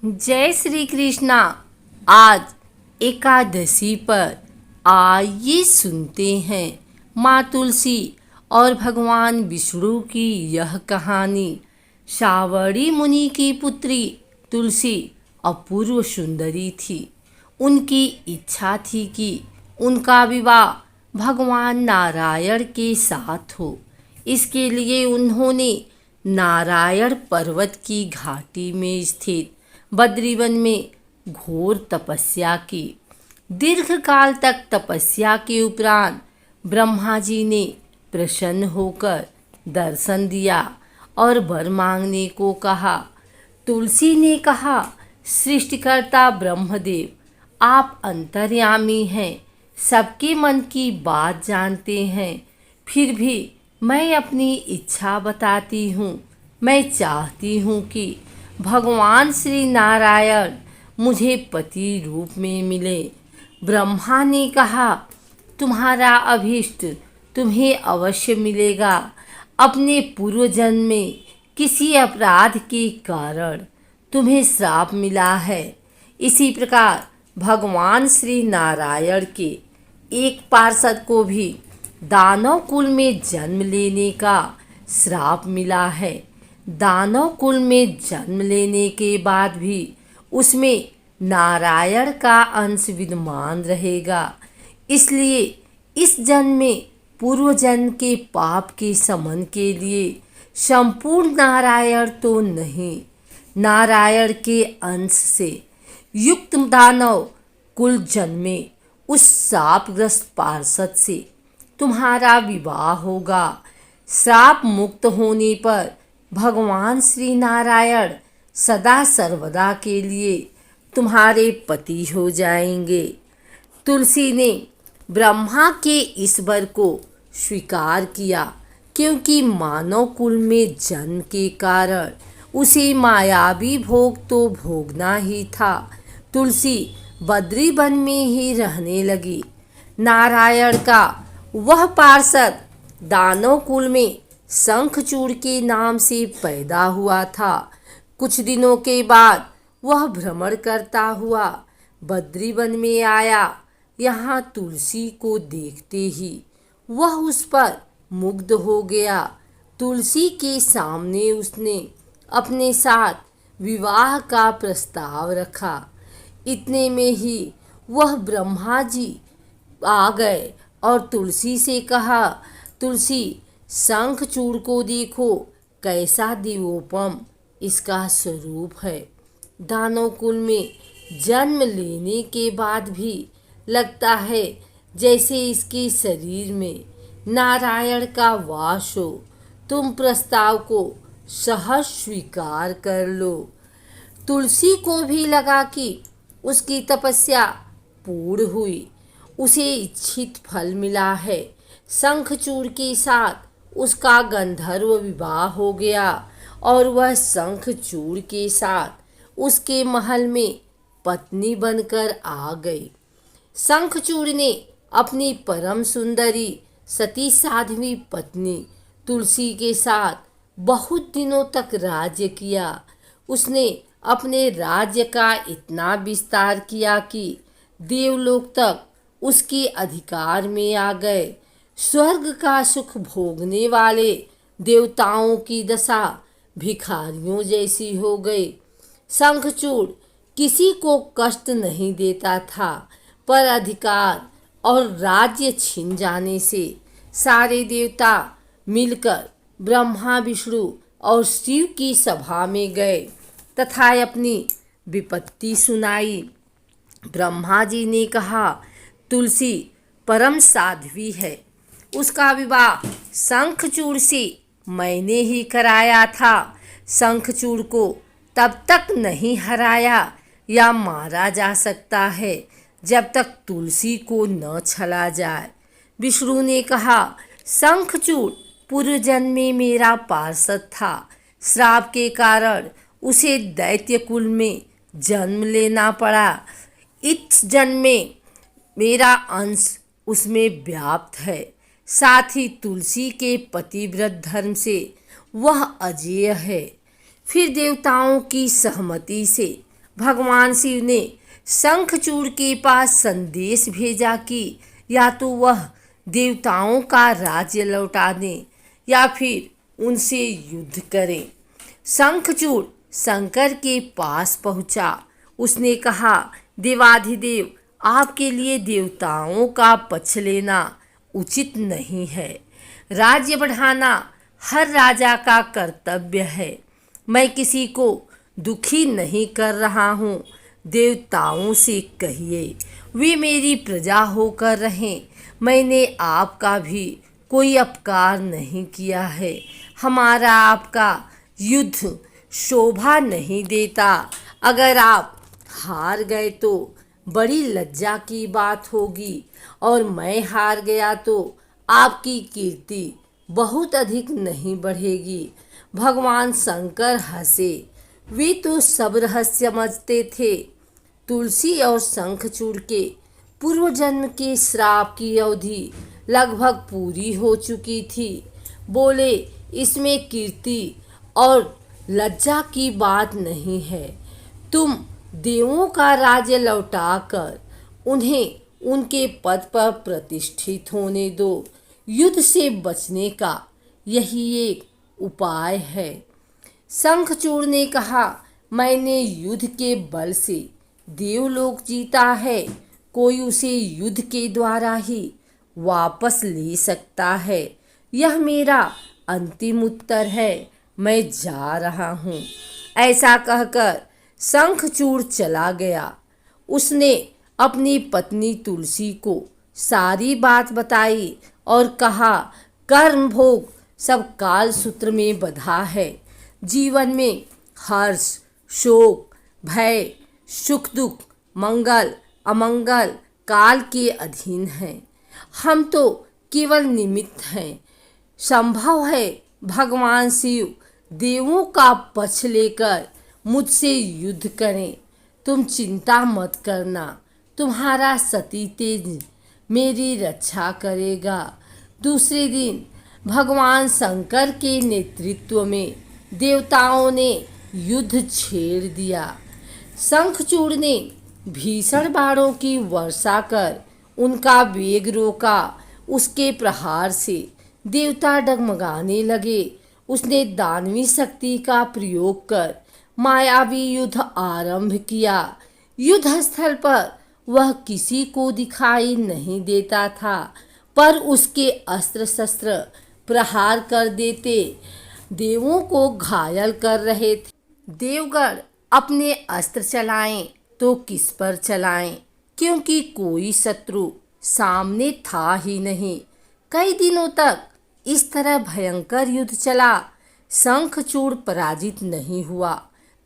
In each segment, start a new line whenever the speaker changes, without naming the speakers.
जय श्री कृष्णा। आज एकादशी पर आइए सुनते हैं माँ तुलसी और भगवान विष्णु की यह कहानी। सावरी मुनि की पुत्री तुलसी अपूर्व सुंदरी थी। उनकी इच्छा थी कि उनका विवाह भगवान नारायण के साथ हो। इसके लिए उन्होंने नारायण पर्वत की घाटी में स्थित बद्रीवन में घोर तपस्या की। दीर्घ काल तक तपस्या के उपरांत ब्रह्मा जी ने प्रसन्न होकर दर्शन दिया और वर मांगने को कहा। तुलसी ने कहा, सृष्टिकर्ता ब्रह्मदेव, आप अंतर्यामी हैं, सबके मन की बात जानते हैं। फिर भी मैं अपनी इच्छा बताती हूँ। मैं चाहती हूँ कि भगवान श्री नारायण मुझे पति रूप में मिले। ब्रह्मा ने कहा, तुम्हारा अभीष्ट तुम्हें अवश्य मिलेगा। अपने पूर्व जन्म में किसी अपराध के कारण तुम्हें श्राप मिला है। इसी प्रकार भगवान श्री नारायण के एक पार्षद को भी दानव कुल में जन्म लेने का श्राप मिला है। दानव कुल में जन्म लेने के बाद भी उसमें नारायण का अंश विद्यमान रहेगा। इसलिए इस जन्म में पूर्व जन्म के पाप के शमन के लिए संपूर्ण नारायण तो नहीं, नारायण के अंश से युक्त दानव कुल जन्मे। उस शापग्रस्त पार्षद से तुम्हारा विवाह होगा। श्राप मुक्त होने पर भगवान श्री नारायण सदा सर्वदा के लिए तुम्हारे पति हो जाएंगे। तुलसी ने ब्रह्मा के इस वर को स्वीकार किया, क्योंकि मानव कुल में जन्म के कारण उसे मायावी भोग तो भोगना ही था। तुलसी बद्री वन में ही रहने लगी। नारायण का वह पार्षद दानव कुल में शंखचूड़ के नाम से पैदा हुआ था। कुछ दिनों के बाद वह भ्रमण करता हुआ बद्री वन में आया। यहाँ तुलसी को देखते ही वह उस पर मुग्ध हो गया। तुलसी के सामने उसने अपने साथ विवाह का प्रस्ताव रखा। इतने में ही वह ब्रह्मा जी आ गए और तुलसी से कहा, तुलसी, शंखचूड़ को देखो, कैसा दिव्योपम इसका स्वरूप है। दानव कुल में जन्म लेने के बाद भी लगता है जैसे इसके शरीर में नारायण का वास हो। तुम प्रस्ताव को सहज स्वीकार कर लो। तुलसी को भी लगा कि उसकी तपस्या पूर्ण हुई, उसे इच्छित फल मिला है। शंखचूड़ के साथ उसका गंधर्व विवाह हो गया और वह शंखचूड़ के साथ उसके महल में पत्नी बनकर आ गई। शंखचूड़ ने अपनी परम सुंदरी सती साध्वी पत्नी तुलसी के साथ बहुत दिनों तक राज्य किया। उसने अपने राज्य का इतना विस्तार किया कि देवलोक तक उसके अधिकार में आ गए। स्वर्ग का सुख भोगने वाले देवताओं की दशा भिखारियों जैसी हो गई। शंखचूड़ किसी को कष्ट नहीं देता था, पर अधिकार और राज्य छिन जाने से सारे देवता मिलकर ब्रह्मा, विष्णु और शिव की सभा में गए तथा अपनी विपत्ति सुनाई। ब्रह्मा जी ने कहा, तुलसी परम साध्वी है। उसका विवाह शंखचूड़ से मैंने ही कराया था। शंखचूड़ को तब तक नहीं हराया या मारा जा सकता है जब तक तुलसी को न छला जाए। विष्णु ने कहा, शंखचूड़ पूर्व जन्म में मेरा पार्षद था। श्राप के कारण उसे दैत्य कुल में जन्म लेना पड़ा। इस जन्म में मेरा अंश उसमें व्याप्त है। साथ ही तुलसी के पतिव्रत धर्म से वह अजेय है। फिर देवताओं की सहमति से भगवान शिव ने शंखचूड़ के पास संदेश भेजा कि या तो वह देवताओं का राज्य लौटा दें या फिर उनसे युद्ध करें। शंखचूड़ शंकर के पास पहुंचा। उसने कहा, देवाधिदेव, आपके लिए देवताओं का पक्ष लेना उचित नहीं है। राज्य बढ़ाना हर राजा का कर्तव्य है। मैं किसी को दुखी नहीं कर रहा हूँ। देवताओं से कहिए वे मेरी प्रजा होकर रहें। मैंने आपका भी कोई अपकार नहीं किया है। हमारा आपका युद्ध शोभा नहीं देता। अगर आप हार गए तो बड़ी लज्जा की बात होगी और मैं हार गया तो आपकी कीर्ति बहुत अधिक नहीं बढ़ेगी। भगवान शंकर हंसे। वे तो सब रहस्य समझते थे। तुलसी और शंखचूड़ के पूर्व जन्म के श्राप की अवधि लगभग पूरी हो चुकी थी। बोले, इसमें कीर्ति और लज्जा की बात नहीं है। तुम देवों का राज्य लौटाकर उन्हें उनके पद पर प्रतिष्ठित होने दो। युद्ध से बचने का यही एक उपाय है। शंखचूड़ ने कहा, मैंने युद्ध के बल से देवलोक जीता है। कोई उसे युद्ध के द्वारा ही वापस ले सकता है। यह मेरा अंतिम उत्तर है। मैं जा रहा हूँ। ऐसा कहकर शंखचूड़ चला गया। उसने अपनी पत्नी तुलसी को सारी बात बताई और कहा, कर्म भोग सब काल सूत्र में बंधा है। जीवन में हर्ष, शोक, भय, सुख दुख, मंगल अमंगल काल के अधीन हैं। हम तो केवल निमित्त हैं। संभव है भगवान शिव देवों का पक्ष लेकर मुझसे युद्ध करें। तुम चिंता मत करना। तुम्हारा सती तेज मेरी रक्षा करेगा। दूसरे दिन भगवान शंकर के नेतृत्व में देवताओं ने युद्ध छेड़ दिया। शंखचूड़ ने भीषण बाणों की वर्षा कर उनका वेग रोका। उसके प्रहार से देवता डगमगाने लगे। उसने दानवी शक्ति का प्रयोग कर मायावी युद्ध आरंभ किया। युद्ध स्थल पर वह किसी को दिखाई नहीं देता था, पर उसके अस्त्र शस्त्र प्रहार कर देते देवों को घायल कर रहे थे। देवगण अपने अस्त्र चलाएं तो किस पर चलाएं, क्योंकि कोई शत्रु सामने था ही नहीं। कई दिनों तक इस तरह भयंकर युद्ध चला। शंखचूड़ पराजित नहीं हुआ।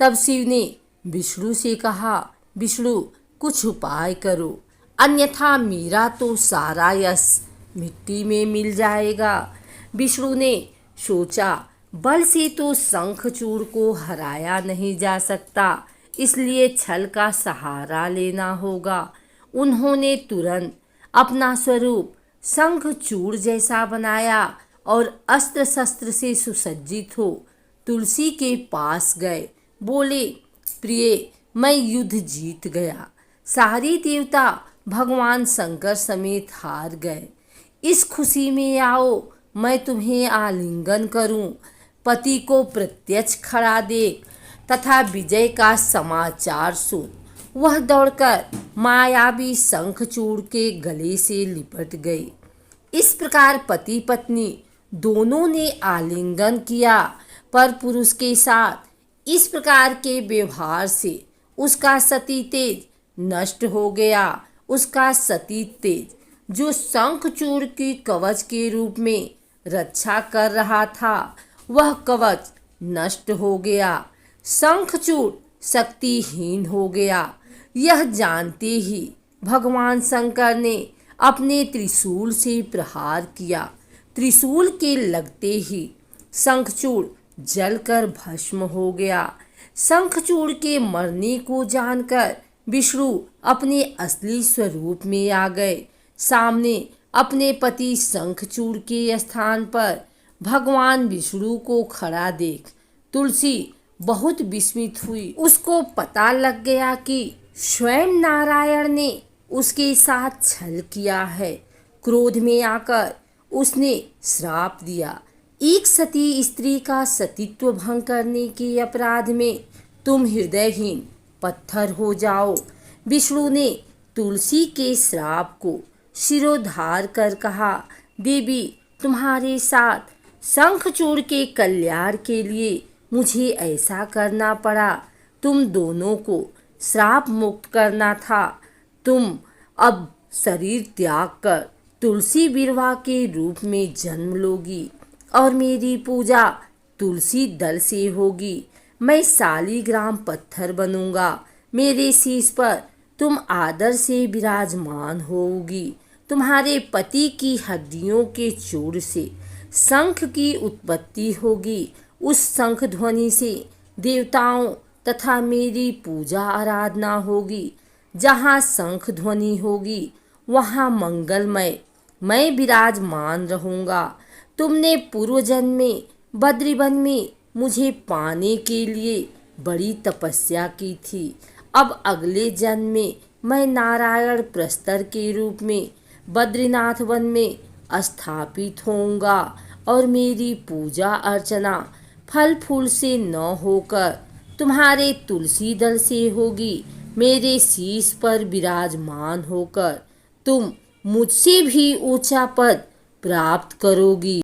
तब शिव ने विष्णु से कहा, विष्णु, कुछ उपाय करो, अन्यथा मेरा तो सारा यश मिट्टी में मिल जाएगा। विष्णु ने सोचा, बल से तो शंखचूड़ को हराया नहीं जा सकता, इसलिए छल का सहारा लेना होगा। उन्होंने तुरंत अपना स्वरूप शंखचूड़ जैसा बनाया और अस्त्र शस्त्र से सुसज्जित हो तुलसी के पास गए। बोले, प्रिय, मैं युद्ध जीत गया। सारी देवता भगवान शंकर समेत हार गए। इस खुशी में आओ, मैं तुम्हें आलिंगन करूं। पति को प्रत्यक्ष खड़ा देख तथा विजय का समाचार सुन वह दौड़कर मायावी शंखचूड़ के गले से लिपट गई। इस प्रकार पति पत्नी दोनों ने आलिंगन किया, पर पुरुष के साथ इस प्रकार के व्यवहार से उसका सती तेज नष्ट हो गया। उसका सती तेज जो शंखचूड़ की कवच के रूप में रक्षा कर रहा था, वह कवच नष्ट हो गया। शंखचूड़ शक्तिहीन हो गया। यह जानते ही भगवान शंकर ने अपने त्रिशूल से प्रहार किया। त्रिशूल के लगते ही शंखचूड़ जलकर भस्म हो गया। शंखचूड़ के मरने को जानकर विष्णु अपने असली स्वरूप में आ गए। सामने अपने पति शंखचूड़ के स्थान पर भगवान विष्णु को खड़ा देख तुलसी बहुत विस्मित हुई। उसको पता लग गया कि स्वयं नारायण ने उसके साथ छल किया है। क्रोध में आकर उसने श्राप दिया, एक सती स्त्री का सतीत्व भंग करने के अपराध में तुम हृदयहीन पत्थर हो जाओ। विष्णु ने तुलसी के श्राप को शिरोधार कर कहा, देवी, तुम्हारे साथ शंखचूड़ के कल्याण के लिए मुझे ऐसा करना पड़ा। तुम दोनों को श्राप मुक्त करना था। तुम अब शरीर त्याग कर तुलसी बिरवा के रूप में जन्म लोगी और मेरी पूजा तुलसी दल से होगी। मैं शालिग्राम पत्थर बनूंगा। मेरे शीश पर तुम आदर से विराजमान होगी। तुम्हारे पति की हड्डियों के चूड़ से शंख की उत्पत्ति होगी। उस शंख ध्वनि से देवताओं तथा मेरी पूजा आराधना होगी। जहाँ शंख ध्वनि होगी वहाँ मंगलमय मैं विराजमान रहूँगा। तुमने पूर्व जन्म में बद्रीवन में मुझे पाने के लिए बड़ी तपस्या की थी। अब अगले जन्म में मैं नारायण प्रस्तर के रूप में बद्रीनाथ वन में स्थापित होऊंगा और मेरी पूजा अर्चना फल फूल से न होकर तुम्हारे तुलसी दल से होगी। मेरे शीश पर विराजमान होकर तुम मुझसे भी ऊंचा पद प्राप्त करोगी।